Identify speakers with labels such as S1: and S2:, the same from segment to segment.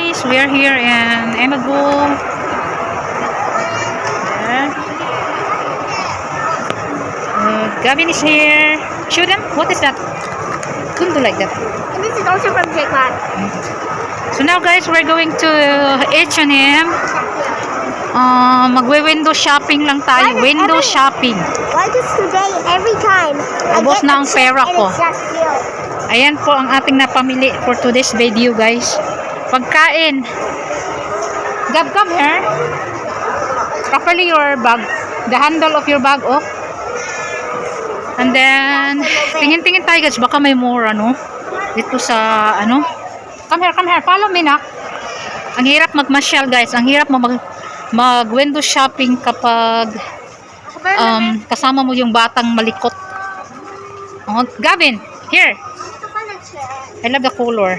S1: guys, we are here in Emagoo. Gavin is here. Show them. What is that? Don't do like that.
S2: And this is also from J-Class.
S1: So now guys, we're going to H&M. Magwe-window shopping lang tayo. Window shopping.
S2: Why does today every time
S1: Ubos na ang pera ko.
S2: it's just you?
S1: Ayan po ang ating napamili for today's video guys. Pagkain. Gab, come here. Properly your bag. The handle of your bag, oh. And then, tingin-tingin tayo guys. Baka may more, ano. Dito sa, ano. Come here. Follow me na. Ang hirap magmasyal guys. Ang hirap mag-window shopping kapag kasama mo yung batang malikot. Oh, Gavin, here. I love the color.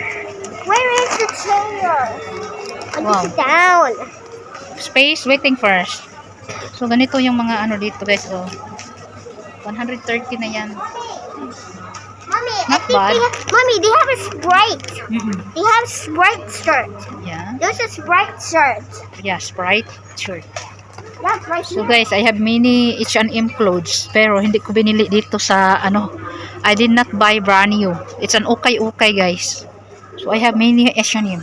S2: Where is the chair?
S1: Wow.
S2: Sit down.
S1: Space, waiting first. So, ganito yung mga ano dito guys. Oh. 130 na yan.
S2: Mommy,
S1: Not bad.
S2: Mommy, they have a Sprite.
S1: Mm-mm.
S2: They have Sprite shirt.
S1: Yeah.
S2: There's a Sprite shirt.
S1: Yeah, Sprite shirt.
S2: That's right
S1: So
S2: here.
S1: guys, I have many H&M clothes. Pero hindi ko binili dito sa ano. I did not buy brand new. It's an okay guys. So I have many H&M.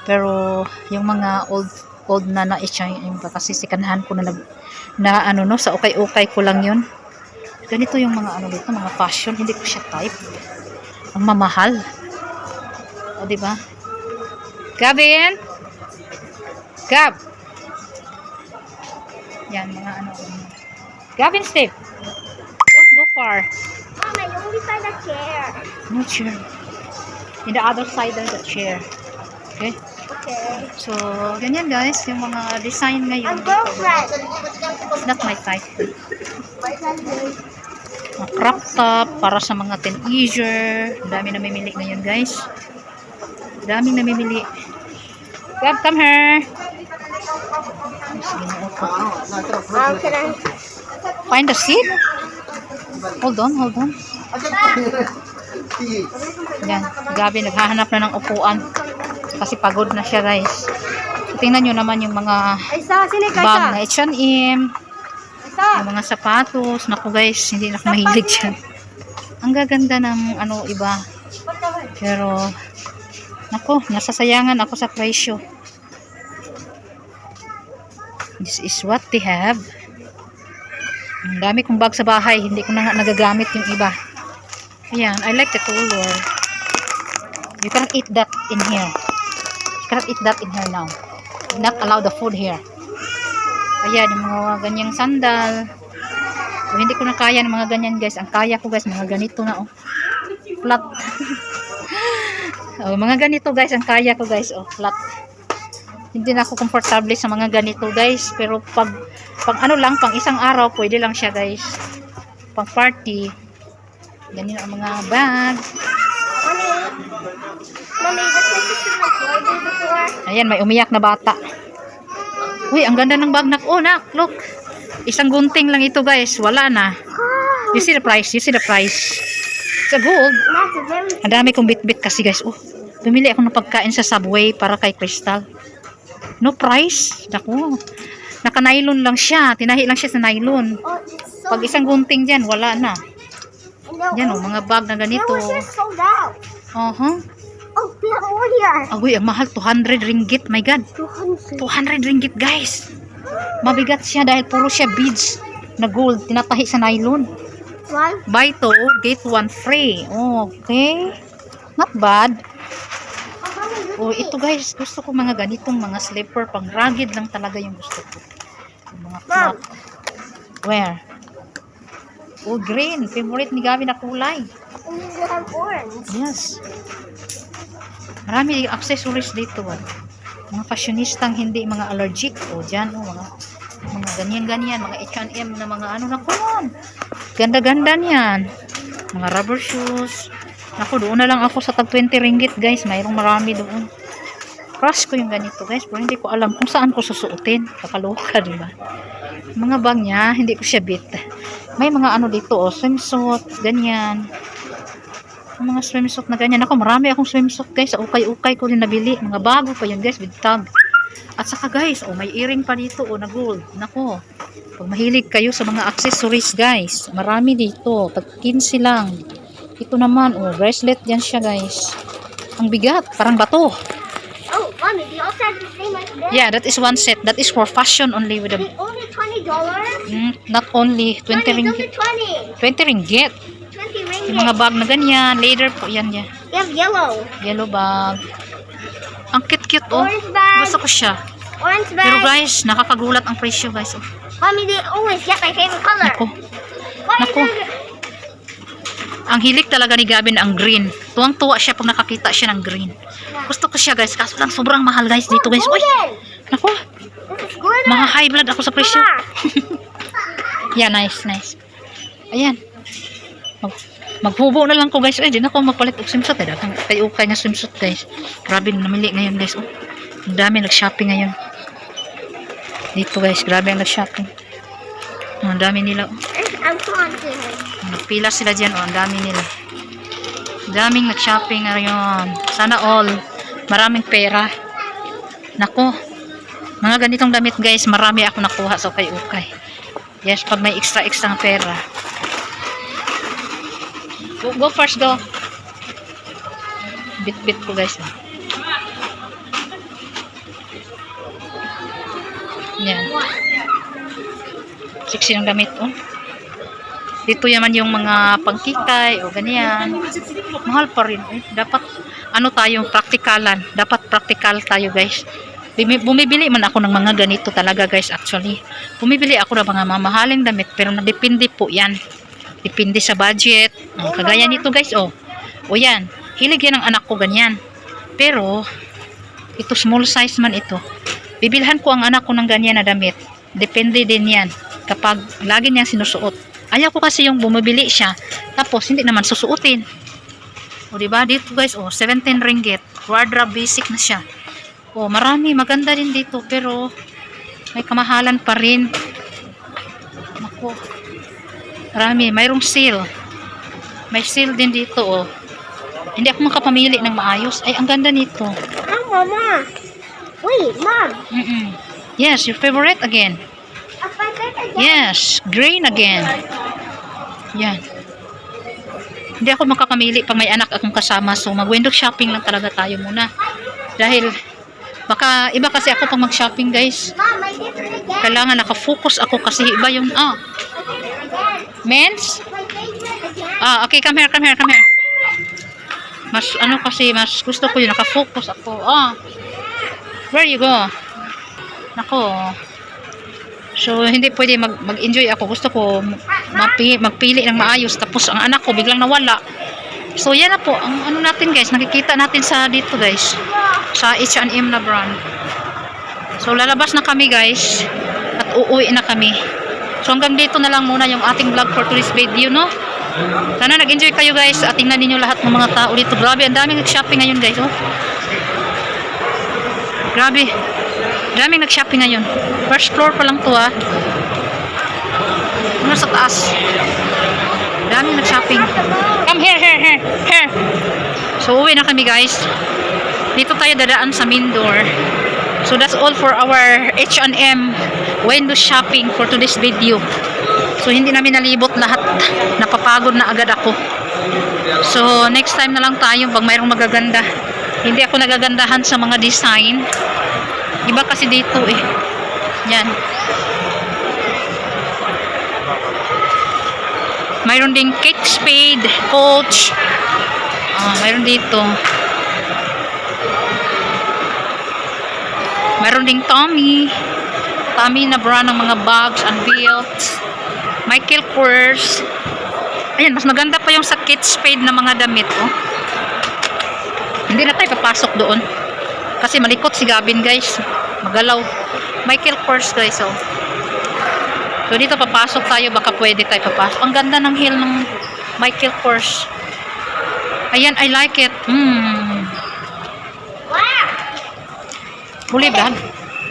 S1: Pero yung mga old na H&M pa kasi sikanhan ko na ano no, sa okay ko lang yun. Ganito yung mga ano dito, mga fashion, hindi ko siya type. Ang mamahal. O di ba? Gavin. Gab. Yan mga ano. Gavin, stay. Don't go far.
S2: Mom, I only find a chair.
S1: No chair. In the other side of the chair. Okay?
S2: Okay.
S1: So, ganyan guys, yung mga design
S2: A
S1: ngayon.
S2: girlfriend.
S1: It's not my type. Mga crop top para sa mga teenager. Dami namimili ngayon guys. Daming namimili. Gab, come here. Sige na ako.
S2: How can I?
S1: Find a seat. Hold on. Yan. Gabi naghahanap na ng upuan. Kasi pagod na siya guys. So, tingnan nyo naman yung mga bag na H&M. Yung mga sapatos. Naku guys, hindi na ako mahilig dyan. Ang gaganda ng ano iba. Pero, naku, nasasayangan ako sa presyo. This is what they have. Ang dami kong bag sa bahay. Hindi ko na nga nagagamit yung iba. Ayan, I like the color. You cannot eat that in here. You cannot eat that in here now. You not allow the food here. Ayan, yung mga ganyang sandal. So, hindi ko na kaya ng mga ganyan guys. Ang kaya ko guys, mga ganito na oh. Flat. Oh, mga ganito guys, ang kaya ko guys oh, flat. Hindi na ako komportable sa mga ganito guys. Pero pag ano lang, pang isang araw, pwede lang siya guys. Pang party. Ganyan ang mga bag.
S2: Mommy, this was just in my clothing before.
S1: Ayan, may umiyak na bata. Uy, ang ganda ng bag na. Oh, nak, look. Isang gunting lang ito guys. Wala na. You see the price? It's a gold.
S2: That's a very
S1: Ang dami kong bit-bit kasi guys. Oh, bumili ako ng pagkain sa Subway para kay Crystal. No price. Naku. Naka-nylon lang siya. Tinahi lang siya sa nylon.
S2: it's so.
S1: Pag isang gunting dyan, wala na.
S2: And
S1: Yan oh, mga bag na ganito.
S2: It was just sold out. Oh, we have more here.
S1: Uy, ang mahal. 200 ringgit. My God.
S2: 200.
S1: 200 ringgit guys. Mabigat siya dahil puro siya beads na gold. Tinatahi sa nylon.
S2: One.
S1: Buy 2, get 1 free. Okay. Not bad. Oh, ito guys, gusto ko mga ganitong mga slipper, pang rugged lang talaga yung gusto ko. Yung mga flat. Where? Oh, green. Favorite ni Gabi na kulay.
S2: And you have orange.
S1: Yes. Marami accessories dito. Mga fashionistang hindi mga allergic. O, dyan, mga ganyan-ganyan. Mga H&M na mga ano na kuman. Ganda-ganda niyan. Mga rubber shoes. Ako, doon na lang ako sa tag 20 ringgit guys. Mayroong marami doon. Crush ko yung ganito guys. Pero hindi ko alam kung saan ko susuotin. Kakaloka, diba? Mga bag niya, hindi ko siya bit. May mga ano dito, oh, swimsuit, ganyan. Yung mga swimsuit na ganyan. Ako, marami akong swimsuit guys. Sa ukay-ukay ko rin nabili. Mga bago pa yun guys, with tag. At saka guys, oh, may earring pa dito, oh, na gold. Nako, pag mahilig kayo sa mga accessories guys, marami dito. Tag 15 lang. Ito naman, oh, bracelet yan siya guys. Ang bigat, parang bato.
S2: Oh, mommy, they also have the same like this.
S1: Yeah, that is one set. That is for fashion only with a...
S2: They only $20.
S1: not only 20
S2: Mommy, those
S1: ringgit.
S2: are 20.
S1: 20 ringgit.
S2: 20 ringgit.
S1: Yung mga bag na ganyan, leather po yan yan.
S2: They have yellow.
S1: Yellow bag. Ang cute-cute, oh.
S2: Orange bag.
S1: Gusto ko siya.
S2: Orange
S1: Pero
S2: bag.
S1: guys, nakakagulat ang presyo guys. Oh.
S2: Mommy, they always get my favorite color.
S1: Nako.
S2: Why is
S1: Nako.
S2: it-
S1: Ang hilig talaga ni Gavin ang green. Tuwang-tuwa siya pag nakakita siya ng green. Gusto ko siya guys, kaso lang sobrang mahal guys dito guys. Uy,
S2: Golden.
S1: nako,
S2: This is glitter.
S1: mga high blood ako sa presyo.
S2: Mama.
S1: Yeah, nice, nice. Ayan. Maghubo na lang ko guys. Di na ako magpalit og swimsuit. Ukay na swimsuit guys. Grabe namili ngayon guys. Oh, ang dami nag-shopping ngayon. Dito guys, grabe ang nag-shopping. Ang dami nila. Oh.
S2: I'm taunting him.
S1: Nagpila sila dyan, oh, ang dami nila. Daming nag-shopping ngayon. Sana all. Maraming pera. Nako. Mga ganitong damit guys, marami ako nakuha sa ukay-ukay. Yes, pag may extra-extra pera. Go first, go. Bit-bit ko guys. Yan. Sexy ng damit, oh. Dito yaman yung mga pangkikay o ganyan. Mahal pa rin. Eh. Dapat, ano tayo, praktikalan. Dapat praktikal tayo guys. Bumibili man ako ng mga ganito talaga guys actually. Bumibili ako ng mga mamahaling damit pero depende po yan. Depende sa budget. Kagaya nito guys, oh. O yan. Hilig yan ng anak ko ganyan. Pero, ito small size man ito. Bibilhan ko ang anak ko ng ganyan na damit. Depende din yan. Kapag lagi niyang sinusuot. Ayaw ko kasi yung bumibili siya. Tapos, hindi naman susuotin. O, diba? Dito guys, oh, 17 ringgit. Wardrobe basic na siya. O, marami. Maganda din dito. Pero, may kamahalan pa rin. Naku. Marami. Mayroong sale. May sale din dito, oh. Hindi ako makapamili ng maayos. Ay, ang ganda nito.
S2: Oh, Mama. Wait, Mom.
S1: Yes, your favorite again.
S2: A favorite again.
S1: Yes, green again. Yan. Hindi ako makakamili pag may anak akong kasama. So, mag-window shopping lang talaga tayo muna. Dahil, baka iba kasi ako pag mag-shopping guys.
S2: Mom, my favorite again.
S1: Kailangan nakafocus ako kasi iba yung,
S2: My favorite again.
S1: men's?
S2: My favorite again.
S1: Okay, come here. Mas, kasi, mas gusto ko yung nakafocus ako. Where you go? Nako. So, hindi pwede mag-enjoy ako. Gusto ko magpili ng maayos. Tapos, ang anak ko biglang nawala. So, yan na po. Ang ano natin guys, nakikita natin sa dito guys. Sa H&M na brand. So, lalabas na kami guys. At uuwi na kami. So, hanggang dito na lang muna yung ating vlog for today's video, no? Sana nag-enjoy kayo guys. At tingnan ninyo lahat ng mga tao dito. Grabe, ang daming nag-shopping ngayon guys, oh. Grabe. Daming nag-shopping ngayon. First floor pa lang to, ah. Ano sa taas? Daming nag-shopping. Come here. So, uwi na kami guys. Dito tayo dadaan sa main door. So, that's all for our H&M window shopping for today's video. So, hindi namin nalibot lahat. Napapagod na agad ako. So, next time na lang tayo pag mayroong magaganda. Hindi ako nagagandahan sa mga design. Iba kasi dito eh. Yan. Mayroon ding Kate Spade, Coach. Mayroon dito. Mayroon ding Tommy. Tommy na brand ng mga bags and belts. Michael Kors. Ayan, mas maganda pa yung sa Kate Spade na mga damit, oh. Hindi na tayo papasok doon. Kasi malikot si Gavin guys. Magalaw. Michael Kors guys, oh. So dito papasok tayo, baka pwede tayo papasok. Ang ganda ng heel ng Michael Kors. Ayan, I like it.
S2: Wow.
S1: Boleh ba?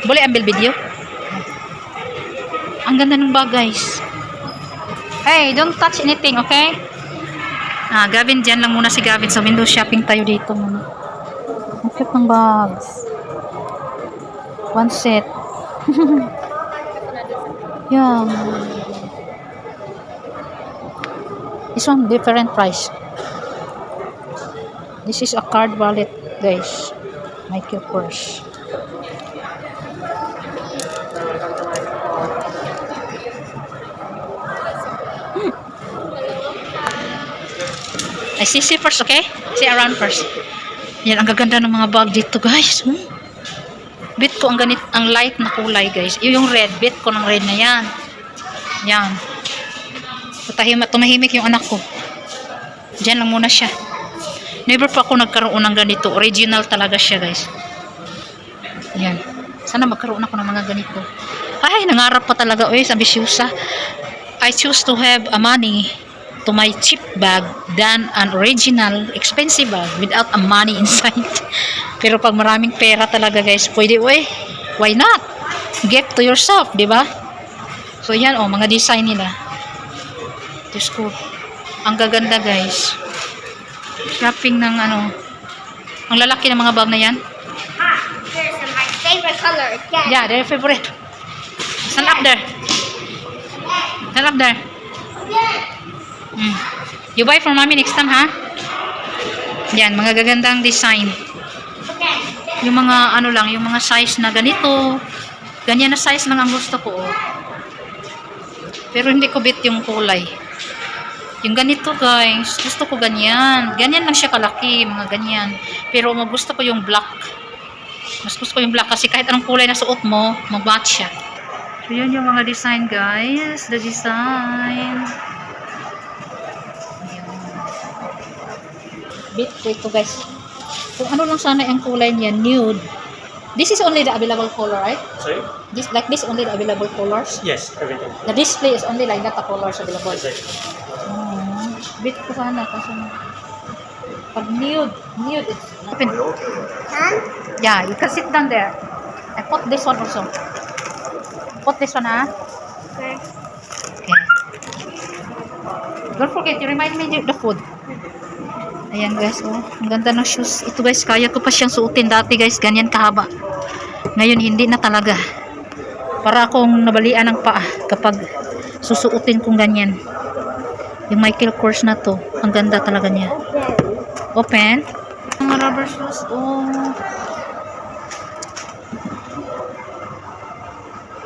S1: Boleh ambil video? Ang ganda ng bag guys. Hey, don't touch anything, okay? Gavin, dyan lang muna si Gavin. Sa window shopping tayo dito muna. Ang cute ng bags. One set. Yeah. This one, different price. This is a card wallet, guys. Michael Kors. I see first, okay? See around first. Yan, ang gaganda ng mga bag dito, guys. Bet ko ang ganit, ang light na kulay, guys. Yung red, bet ko ng red na yan. Yan. Tumahimik yung anak ko. Diyan lang muna siya. Never pa ako nagkaroon ng ganito. Original talaga siya, guys. Yan. Sana magkaroon ako ng mga ganito. Ay, nangarap pa talaga. Uy, ambisyosa. I choose to have a money to my cheap bag than an original expensive bag without a money inside. Pero pag maraming pera talaga, guys, pwede, uy, why not? Gift to yourself, di ba? So yan, oh, mga design nila. Diyos ko, ang gaganda, guys. Shopping ng ano, ang lalaki ng mga bag na yan.
S2: This is my favorite color. Again.
S1: Yeah, their favorite. Stand up there. Stand up there. You buy for mommy next time, ha? Yan, mga gagandang design. Yung mga ano lang, yung mga size na ganito. Ganyan na size lang ang gusto ko, oh. Pero hindi ko bet yung kulay. Yung ganito, guys, gusto ko ganyan. Ganyan lang siya kalaki, mga ganyan. Pero gusto ko yung black. Mas gusto ko yung black kasi kahit anong kulay na suot mo, mag-match siya. So, yun yung mga design, guys. The design. Bit ko ito, guys. Kung ano lang sana yung kulay niya, nude. This is only the available color, right?
S3: Sorry?
S1: This only the available colors.
S3: Yes, everything.
S1: The display is only like that, the colors available.
S3: That's it.
S1: Bit ko sana kasi pag nude, it's open.
S2: Huh?
S1: Yeah, you can sit down there. I put this one also. Put this one, ha?
S2: Okay.
S1: Okay. Don't forget, you remind me the food. Ayan, guys, oh. Ang ganda ng shoes. Ito, guys, kaya ko pa siyang suotin dati, guys. Ganyan kahaba. Ngayon, hindi na talaga. Para akong nabalian ng paa kapag susuotin kong ganyan. Yung Michael Kors na to. Ang ganda talaga niya. Open. Mga rubber shoes, oh.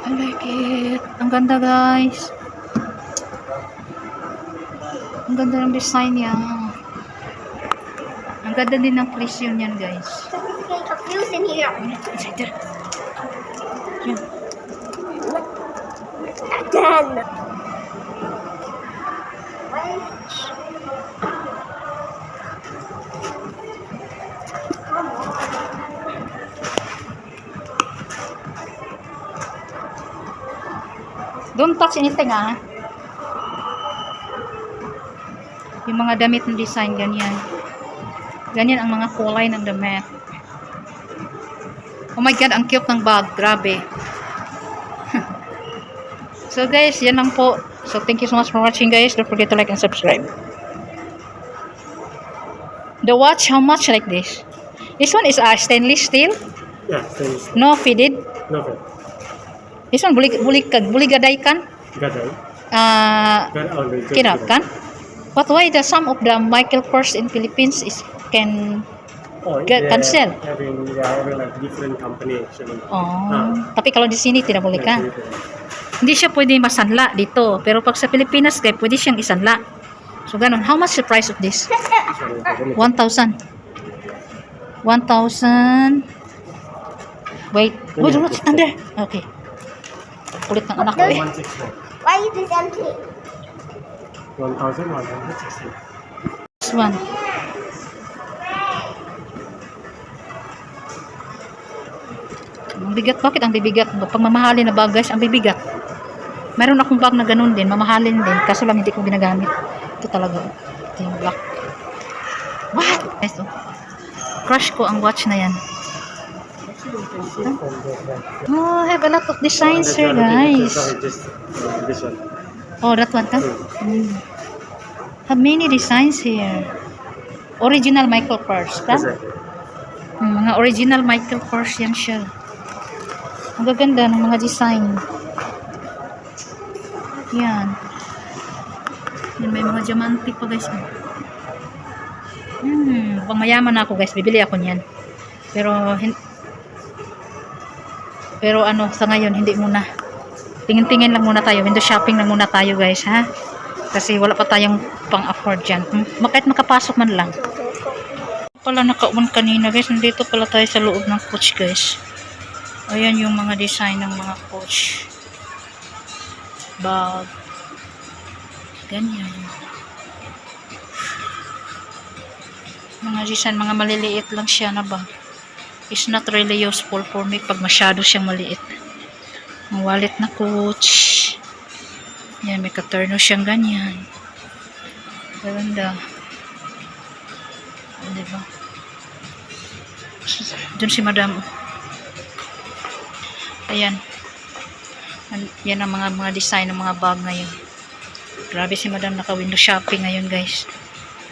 S1: I like it. Ang ganda, guys. Ang ganda ng design niya. Ang ganda din ng presyo niyan, guys.
S2: Something's getting confused in here.
S1: Inside there. Yan.
S2: Again.
S1: Don't touch anything, ah. Yung mga damit ng design, ganyan. Ganyan ang mga kulay ng damit. Oh my God, ang cute ng bag. Grabe. So guys, yan lang po. So thank you so much for watching, guys. Don't forget to like and subscribe. The watch, how much like this? This one is stainless steel.
S3: Yeah, stainless.
S1: No fitted.
S3: No problem.
S1: This one buligaday kan?
S3: Gaday.
S1: Kirap kan? But why the some of the Michael Kors in Philippines is can cancel?
S3: Having like different company actually.
S1: Oh, tapi kalau di sini tidak boleh kan? Hindi siya pwede masanla dito, pero pag sa Pilipinas guys, pwede siyang isanla. So ganun. How much the price of this? 1,000. 1,000. Wait. Wait, what's under? Okay. Kulit ng anak ko eh.
S3: 160.
S2: Why is this empty?
S3: 1,160.
S1: This one. Ang bigat. Bakit ang bibigat? Pag mamahalin na bag, guys, ang bibigat. Meron akong bag na ganun din. Mamahalin din. Kaso lang hindi ko ginagamit. Ito talaga. Ito yung black. What? Guys, oh. Crush ko ang watch na yan. Oh, I have a lot of designs here, guys.
S3: Sorry, just this one.
S1: Oh, that one, huh? Have many designs here. Original Michael Kors, ka?
S3: Exactly.
S1: Mga original Michael Kors yan siya. Ang gaganda ng mga design. Yan. Yan, may mga diamante pa guys. Pang mayaman ako guys, bibili ako niyan. Pero ano, sa ngayon hindi muna. Tingin-tingin lang muna tayo, window shopping lang muna tayo guys, ha? Kasi wala pa tayong pang-afford dyan. Kahit makapasok man lang. Pala nakauman kanina guys, nandito pala tayo sa loob ng Coach guys. Ayan yung mga design ng mga Coach bag, ganyan, mga design, mga maliliit lang siya na bag. It's not really useful for me pag masyado siyang maliit. Ang wallet na Coach, yan, may katerno siyang ganyan, ganda. Diba? Doon si madam. Ayan. Yan ang mga design ng mga bag ngayon. Grabe si madam, naka window shopping ngayon guys.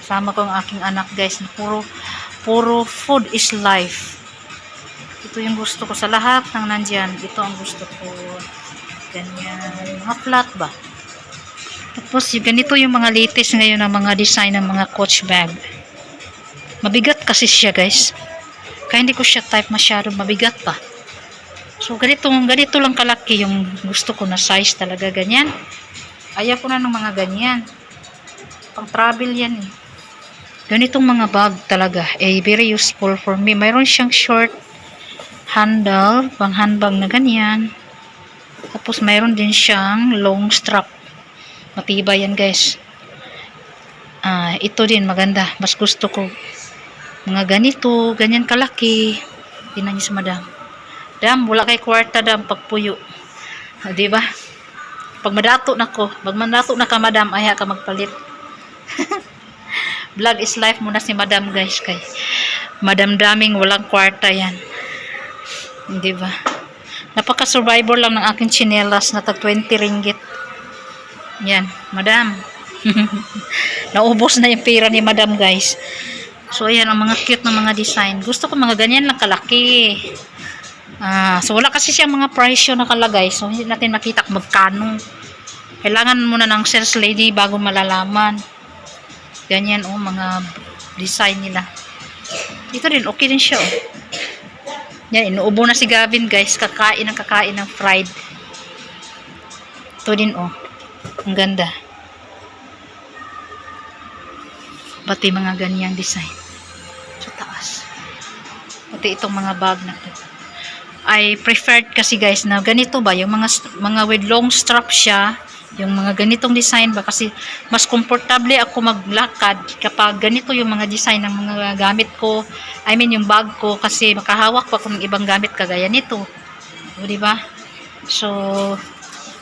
S1: Sama ko ang aking anak guys. Puro food is life. Ito yung gusto ko sa lahat ng nandyan. Ito ang gusto ko. Ganyan. Mga flat ba? Tapos ganito yung mga latest ngayon ng mga design ng mga Coach bag. Mabigat kasi siya guys. Kaya hindi ko siya type masyado, mabigat pa. So ganito lang kalaki yung gusto ko na size talaga, ganyan. Ayaw ko na ng mga ganyan. Pang travel yan eh. Ganitong mga bag talaga very useful for me. Mayroon siyang short handle, pang handbag na ganyan. Tapos mayroon din siyang long strap. Matibay yan guys. Ito din maganda. Mas gusto ko mga ganito, ganyan kalaki. Tingnan niyo sa madam. Dam, wala kay kwarta dam pagpuyo. Di ba? Pag madato na ka madam, aya ka magpalit. Vlog is life muna si madam guys, kay madam daming walang kwarta yan. Di ba? Napaka-survivor lang ng aking chinelas na tag 20 ringgit. Yan, madam. Naubos na yung pera ni madam guys. So ayan ang mga cute na mga design. Gusto ko mga ganyan lang kalaki. So wala kasi siyang mga price yun nakalagay. So hindi natin makita kung magkano. Kailangan muna ng sales lady bago malalaman. Ganyan mga design nila. Ito din, okay din siya Yan, inuubo na si Gavin guys. Kakain ng fried. Ito din ang ganda. Pati mga ganyang design. Sa taas. Pati itong mga bag na to. I preferred kasi guys na ganito ba, yung mga with long strap siya, yung mga ganitong design ba, kasi mas komportable ako maglakad kapag ganito yung mga design ng mga gamit ko, I mean yung bag ko, kasi makahawak pa kung ibang gamit kagaya nito. O, diba? So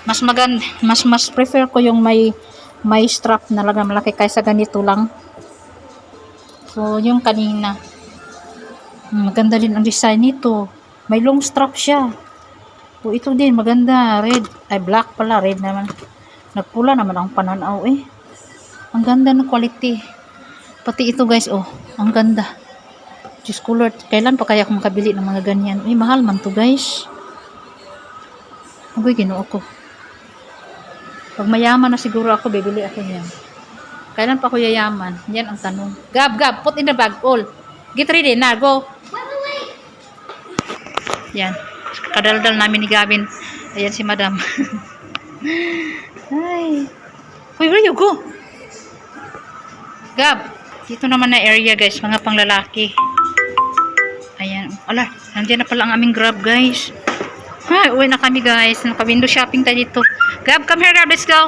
S1: mas maganda, mas prefer ko yung may strap na lang malaki kaysa ganito lang. So yung kanina, maganda din ang design nito. May long strap siya. O ito din, maganda. Red. Ay, black pala. Red naman. Nagpula naman ang pananaw Ang ganda ng quality. Pati ito guys, ang ganda. Just colored. Kailan pa kaya akong makabili ng mga ganyan? Mahal man to guys. Agoy, ginoo ko. Pag mayaman na siguro ako, bibili ako niyan. Kailan pa ako yayaman? Yan ang tanong. Gab, put in the bag. All. Get ready na, go. Yan. Kadaldal namin ni Gavin. Ayan si madam. Ay. Where you go? Gab. Dito naman na area guys. Mga panglalaki. Ayan. Ala. Nandiyan na pala ang aming Grab guys. Uwi na kami guys. Naka-window shopping tayo dito. Gab, come here Gab. Let's go.